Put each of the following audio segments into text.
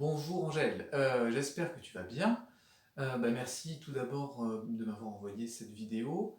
Bonjour Angèle, j'espère que tu vas bien. Merci tout d'abord de m'avoir envoyé cette vidéo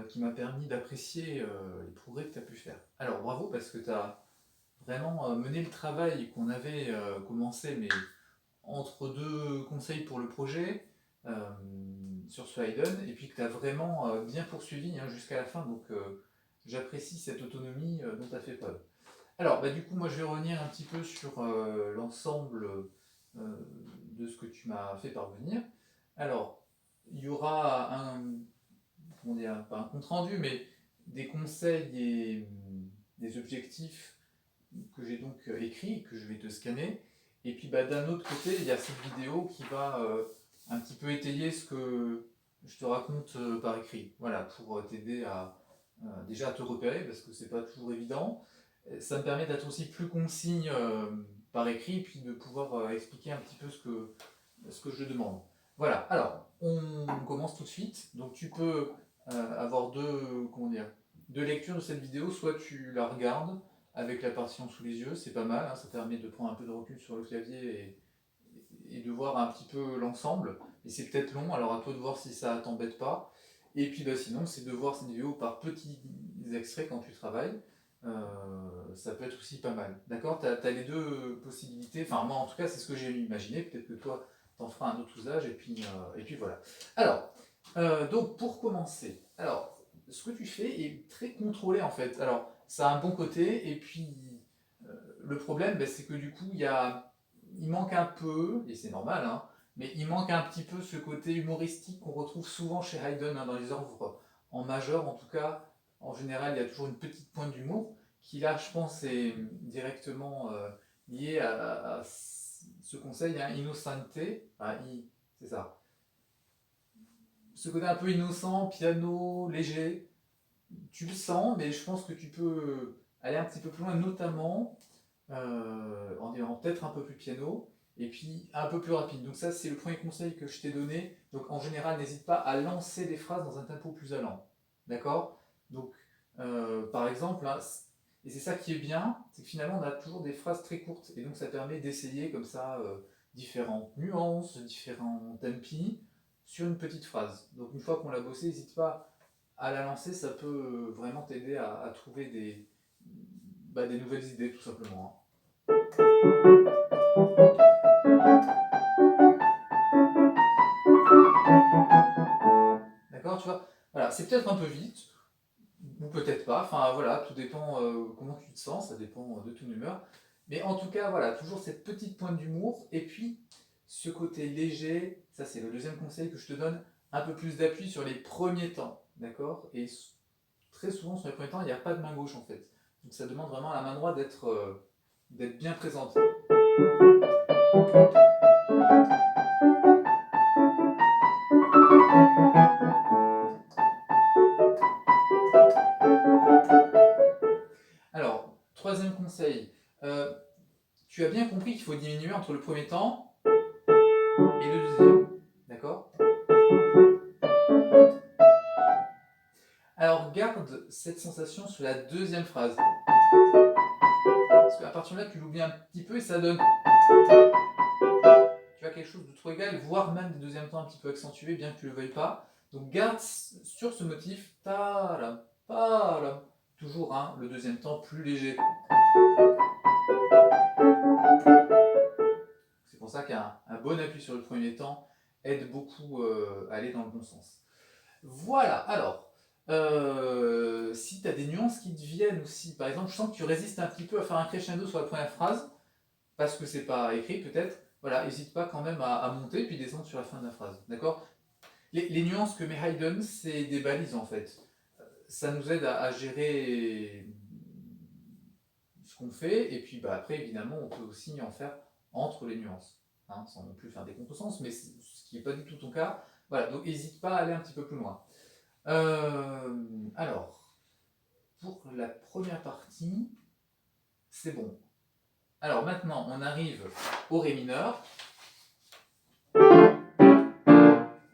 qui m'a permis d'apprécier les progrès que tu as pu faire. Alors bravo parce que tu as vraiment mené le travail qu'on avait commencé, mais entre deux conseils pour le projet euh, sur ce Hayden, et puis que tu as vraiment bien poursuivi hein, jusqu'à la fin, donc j'apprécie cette autonomie dont tu as fait preuve. Alors, du coup, moi je vais revenir un petit peu sur l'ensemble euh, de ce que tu m'as fait parvenir. Alors, il y aura comment dire, pas un compte rendu, mais des conseils et des objectifs que j'ai donc écrits, que je vais te scanner. Et puis d'un autre côté, il y a cette vidéo qui va un petit peu étayer ce que je te raconte par écrit. Voilà, pour t'aider à déjà à te repérer, parce que c'est pas toujours évident. Ça me permet d'être aussi plus concis par écrit, puis de pouvoir expliquer un petit peu ce que je demande. Voilà, alors, on commence tout de suite. Donc tu peux avoir comment dire, deux lectures de cette vidéo, soit tu la regardes avec la partition sous les yeux, c'est pas mal, hein, ça permet de prendre un peu de recul sur le clavier et de voir un petit peu l'ensemble. Et c'est peut-être long, alors à toi de voir si ça t'embête pas. Et puis sinon, c'est de voir cette vidéo par petits extraits quand tu travailles. Ça peut être aussi pas mal. D'accord. Tu as les deux possibilités. Enfin, moi en tout cas, c'est ce que j'ai imaginé. Peut-être que toi, t'en feras un autre usage. Et puis voilà. Alors, donc pour commencer, alors, ce que tu fais est très contrôlé en fait. Alors, ça a un bon côté. Et puis, le problème, c'est que du coup, il manque un peu, et c'est normal, hein, mais il manque un petit peu ce côté humoristique qu'on retrouve souvent chez Haydn hein, dans les œuvres en majeur, en tout cas. En général, il y a toujours une petite pointe d'humour qui, là, je pense, est directement lié à ce conseil, hein, innocente. C'est ça. Ce côté un peu innocent, piano, léger, tu le sens, mais je pense que tu peux aller un petit peu plus loin, notamment en ayant peut-être un peu plus piano et puis un peu plus rapide. Donc ça, c'est le premier conseil que je t'ai donné. Donc en général, n'hésite pas à lancer les phrases dans un tempo plus allant. D'accord. Donc par exemple, hein, et c'est ça qui est bien, c'est que finalement on a toujours des phrases très courtes et donc ça permet d'essayer comme ça différentes nuances, différents tempi sur une petite phrase. Donc une fois qu'on l'a bossé, n'hésite pas à la lancer, ça peut vraiment t'aider à trouver des nouvelles idées tout simplement. D'accord, tu vois. Voilà, c'est peut-être un peu vite, ou peut-être pas. Enfin voilà, tout dépend comment tu te sens, ça dépend de ton humeur. Mais en tout cas, voilà, toujours cette petite pointe d'humour. Et puis, ce côté léger, ça c'est le deuxième conseil que je te donne, un peu plus d'appui sur les premiers temps. D'accord. Et très souvent, sur les premiers temps, il n'y a pas de main gauche en fait. Donc ça demande vraiment à la main droite d'être bien présente. Alors, troisième conseil, tu as bien compris qu'il faut diminuer entre le premier temps et le deuxième. D'accord. Alors, garde cette sensation sur la deuxième phrase. Parce qu'à partir de là, tu l'oublies un petit peu et ça donne. Tu as quelque chose de trop égal, voire même des deuxièmes temps un petit peu accentués, bien que tu ne le veuilles pas. Donc, garde sur ce motif. Ta la, pa la. Toujours le deuxième temps plus léger. C'est pour ça qu'un bon appui sur le premier temps aide beaucoup à aller dans le bon sens. Voilà, alors, si tu as des nuances qui te viennent aussi, par exemple, je sens que tu résistes un petit peu à faire un crescendo sur la première phrase, parce que c'est pas écrit peut-être, voilà, n'hésite pas quand même à monter puis descendre sur la fin de la phrase, d'accord. Les nuances que met Haydn, c'est des balises en fait. Ça nous aide à gérer ce qu'on fait, et puis après, évidemment, on peut aussi en faire entre les nuances, hein, sans non plus faire des contresens, mais ce qui n'est pas du tout ton cas. Voilà, donc n'hésite pas à aller un petit peu plus loin. Alors, pour la première partie, c'est bon. Alors maintenant, on arrive au Ré mineur.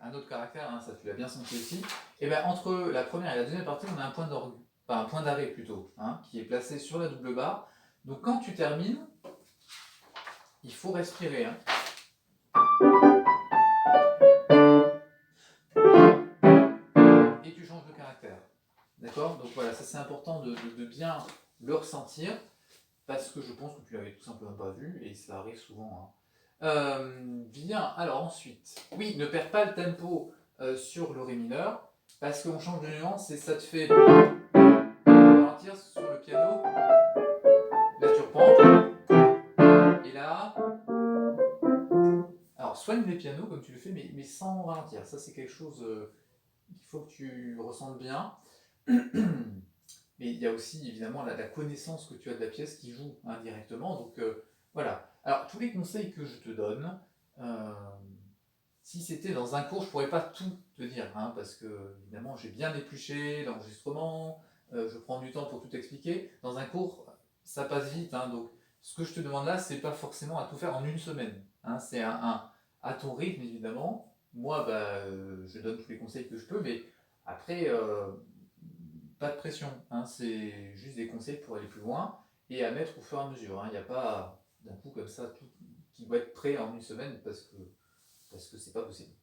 Un autre caractère, hein, ça tu l'as bien senti aussi. Et bien entre la première et la deuxième partie, on a un point d'orgue, enfin un point d'arrêt plutôt, hein, qui est placé sur la double barre. Donc quand tu termines, il faut respirer. Hein. Et tu changes de caractère. D'accord? Donc voilà, ça c'est important de bien le ressentir, parce que je pense que tu l'avais tout simplement pas vu, et ça arrive souvent. Hein. Bien, alors ensuite, oui, ne perds pas le tempo sur le Ré mineur, parce qu'on change de nuance et ça te fait ralentir sur le piano. Là tu reprends, et là, alors soigne les pianos comme tu le fais, mais sans ralentir. Ça c'est quelque chose qu'il faut que tu ressentes bien. Mais il y a aussi évidemment la connaissance que tu as de la pièce qui joue indirectement. Donc voilà. Alors tous les conseils que je te donne, euh, si c'était dans un cours, je ne pourrais pas tout te dire, hein, parce que évidemment j'ai bien épluché l'enregistrement, je prends du temps pour tout expliquer. Dans un cours, ça passe vite, hein, donc ce que je te demande là, c'est pas forcément à tout faire en une semaine. Hein, c'est à ton rythme évidemment. Moi, je donne tous les conseils que je peux, mais après, pas de pression. Hein, c'est juste des conseils pour aller plus loin et à mettre au fur et à mesure. Hein. Il n'y a pas d'un coup comme ça tout qui doit être prêt en une semaine parce que c'est pas possible.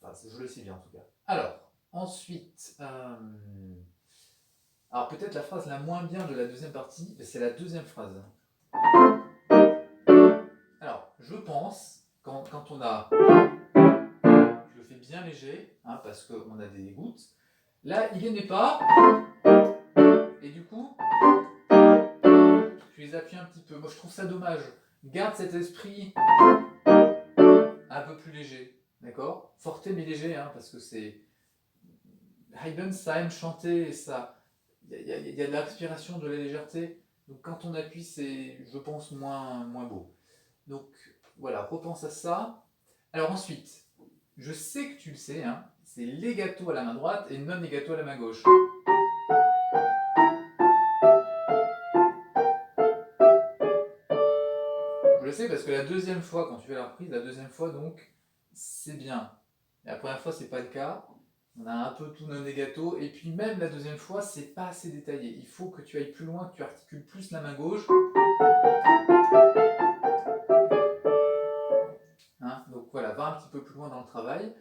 Enfin, je le sais bien en tout cas. Alors, ensuite, alors peut-être la phrase la moins bien de la deuxième partie, c'est la deuxième phrase. Alors, je pense, quand on a... Je le fais bien léger, hein, parce qu'on a des gouttes. Là, il n'est pas. Et du coup, tu les appuies un petit peu. Moi, je trouve ça dommage. Garde cet esprit un peu plus léger. D'accord? Forte mais léger, hein, parce que c'est... Haydn, ça aime chanter, ça... Il y a de la respiration, de la légèreté. Donc quand on appuie, c'est, je pense, moins beau. Donc voilà, repense à ça. Alors ensuite, je sais que tu le sais, hein, c'est legato à la main droite et non legato à la main gauche. Je le sais parce que la deuxième fois, quand tu fais la reprise, la deuxième fois, donc, c'est bien. La première fois, c'est pas le cas. On a un peu tout non legato. Et puis même la deuxième fois, c'est pas assez détaillé. Il faut que tu ailles plus loin, que tu articules plus la main gauche. Hein, donc voilà, va un petit peu plus loin dans le travail.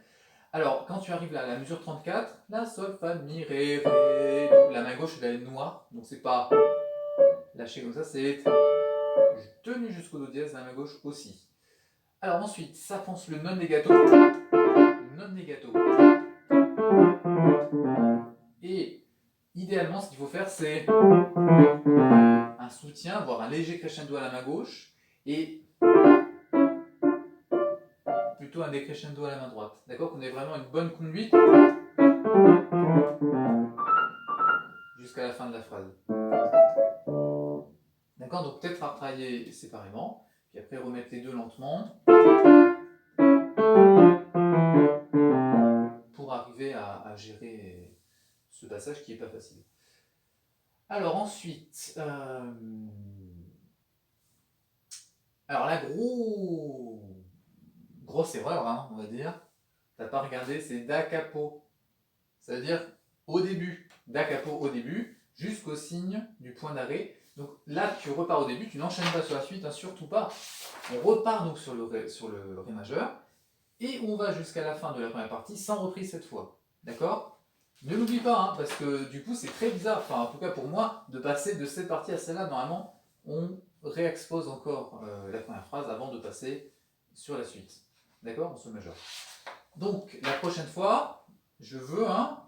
Alors, quand tu arrives là, à la mesure 34, la, sol, fa, mi, ré, ré, do. La main gauche, elle est noire, donc c'est pas lâché comme ça, c'est tenu jusqu'au do dièse, la main gauche aussi. Alors ensuite, ça pense le non legato. Non legato. Et idéalement, ce qu'il faut faire, c'est un soutien, voire un léger crescendo à la main gauche, et plutôt un décrescendo à la main droite. D'accord? Qu'on ait vraiment une bonne conduite jusqu'à la fin de la phrase. D'accord? Donc peut-être à retravailler séparément, puis après remettre les deux lentement pour arriver à gérer ce passage qui n'est pas facile. Alors ensuite, alors la grosse erreur, hein, on va dire, t'as pas regardé, c'est da capo. Ça veut dire au début, da capo au début, jusqu'au signe du point d'arrêt. Donc là, tu repars au début, tu n'enchaînes pas sur la suite, hein, surtout pas. On repart donc sur le ré majeur, et on va jusqu'à la fin de la première partie sans reprise cette fois. D'accord? Ne l'oublie pas, hein, parce que du coup c'est très bizarre, enfin en tout cas pour moi, de passer de cette partie à celle-là. Normalement, on réexpose encore la première phrase avant de passer sur la suite. D'accord? En sol majeur. Donc la prochaine fois, je veux un...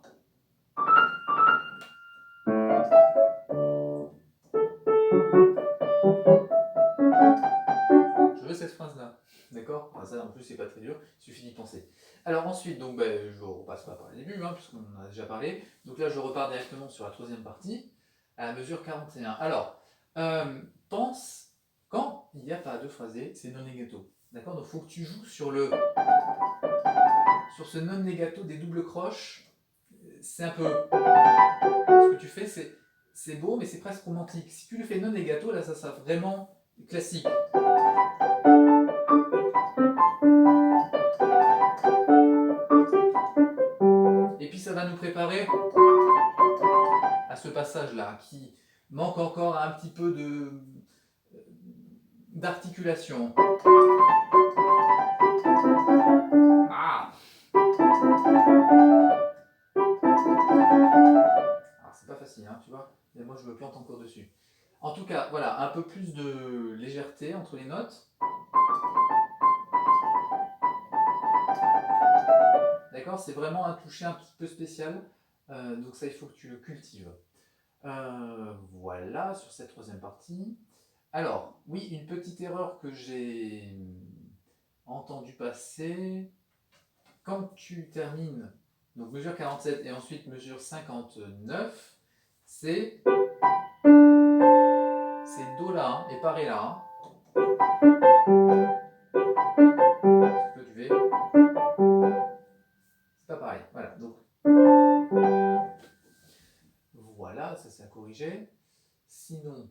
Je veux cette phrase-là. D'accord? Enfin, ça en plus c'est pas très dur, il suffit d'y penser. Alors ensuite, donc, je ne repasse pas par le début, hein, puisqu'on en a déjà parlé. Donc là je repars directement sur la troisième partie, à la mesure 41. Alors, pense, quand il n'y a pas de phrasé, c'est non legato. D'accord? Donc il faut que tu joues sur ce non legato des doubles croches. C'est un peu... Ce que tu fais, c'est beau, mais c'est presque romantique. Si tu le fais non legato, là ça sera vraiment classique. Et puis ça va nous préparer à ce passage-là, qui manque encore un petit peu d'articulation. Ah, c'est pas facile, hein, tu vois. Et moi, je me plante encore dessus. En tout cas, voilà, un peu plus de légèreté entre les notes. D'accord? C'est vraiment un toucher un petit peu spécial. Donc ça, il faut que tu le cultives. Voilà, sur cette troisième partie. Alors, oui, une petite erreur que j'ai entendu passer. Quand tu termines, donc mesure 47 et ensuite mesure 59, c'est Do là hein, et pas Ré là. Hein. Ce que tu fais, c'est pas pareil. Voilà, donc voilà, ça c'est à corriger. Sinon,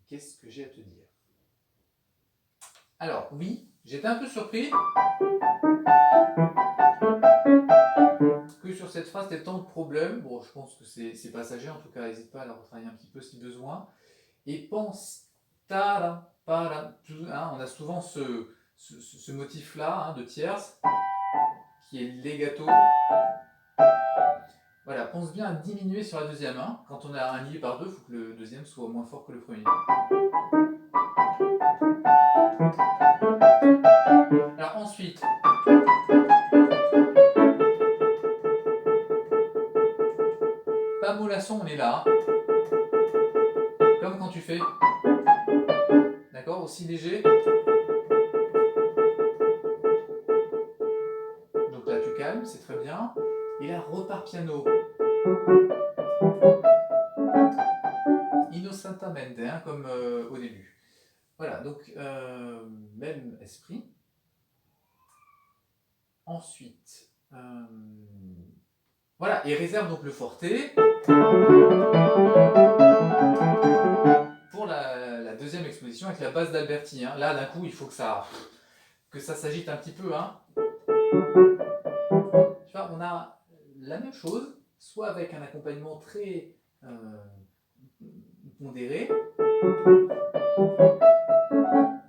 qu'est-ce que j'ai à te dire? Alors, oui, j'étais un peu surpris que sur cette phrase, tu aies tant de problèmes. Bon, je pense que c'est passager, en tout cas, n'hésite pas à la retravailler un petit peu si besoin. Et pense, ta para, hein, on a souvent ce motif-là hein, de tierce, qui est legato. Voilà, pense bien à diminuer sur la deuxième. Hein. Quand on a un lié par deux, il faut que le deuxième soit moins fort que le premier. Alors ensuite, pas mollasson, on est là. Comme quand tu fais. D'accord, aussi léger. Donc là, tu calmes, c'est très bien. Et là, repars piano. Innocentamente, hein, comme au début. Voilà, donc même esprit. Ensuite, voilà, et réserve donc le forté pour la deuxième exposition avec la basse d'Alberti. Hein. Là, d'un coup, il faut que ça s'agite un petit peu. Hein. Tu vois, on a la même chose, soit avec un accompagnement très pondéré,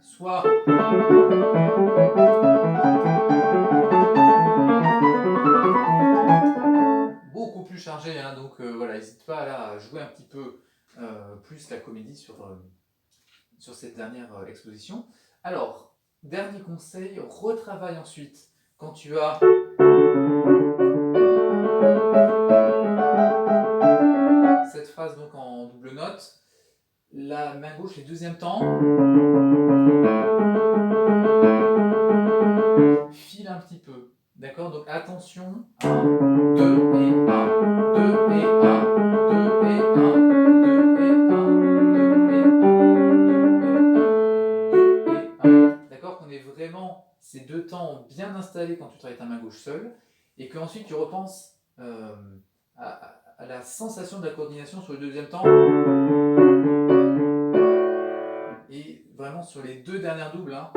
soit beaucoup plus chargé. Hein, donc voilà, n'hésite pas là, à jouer un petit peu plus la comédie sur cette dernière exposition. Alors, dernier conseil, retravaille ensuite quand tu as cette phrase donc en double note, la main gauche, les deuxièmes temps, file un petit peu. D'accord? Donc attention, 1, 2 et 1, 2 et 1, 2 et 1, 2 et 1, 2 et 1, 2 et 1, 2 et 1. D'accord? Qu'on ait vraiment ces deux temps bien installés quand tu travailles ta main gauche seule et qu'ensuite tu repenses à la sensation de la coordination sur le deuxième temps et vraiment sur les deux dernières doubles. Hein.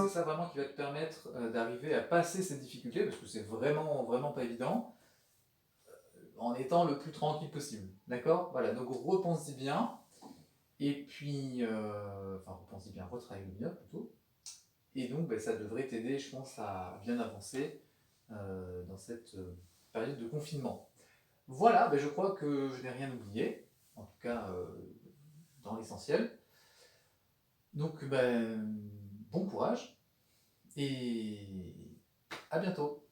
C'est ça vraiment qui va te permettre d'arriver à passer cette difficulté parce que c'est vraiment, vraiment pas évident en étant le plus tranquille possible. D'accord? Voilà, donc repense-y bien. Et puis, enfin, repense-y bien, retravaille le mineur plutôt. Et donc, ben, ça devrait t'aider, je pense, à bien avancer dans cette période de confinement. Voilà, ben, je crois que je n'ai rien oublié, en tout cas dans l'essentiel. Donc, ben, bon courage et à bientôt.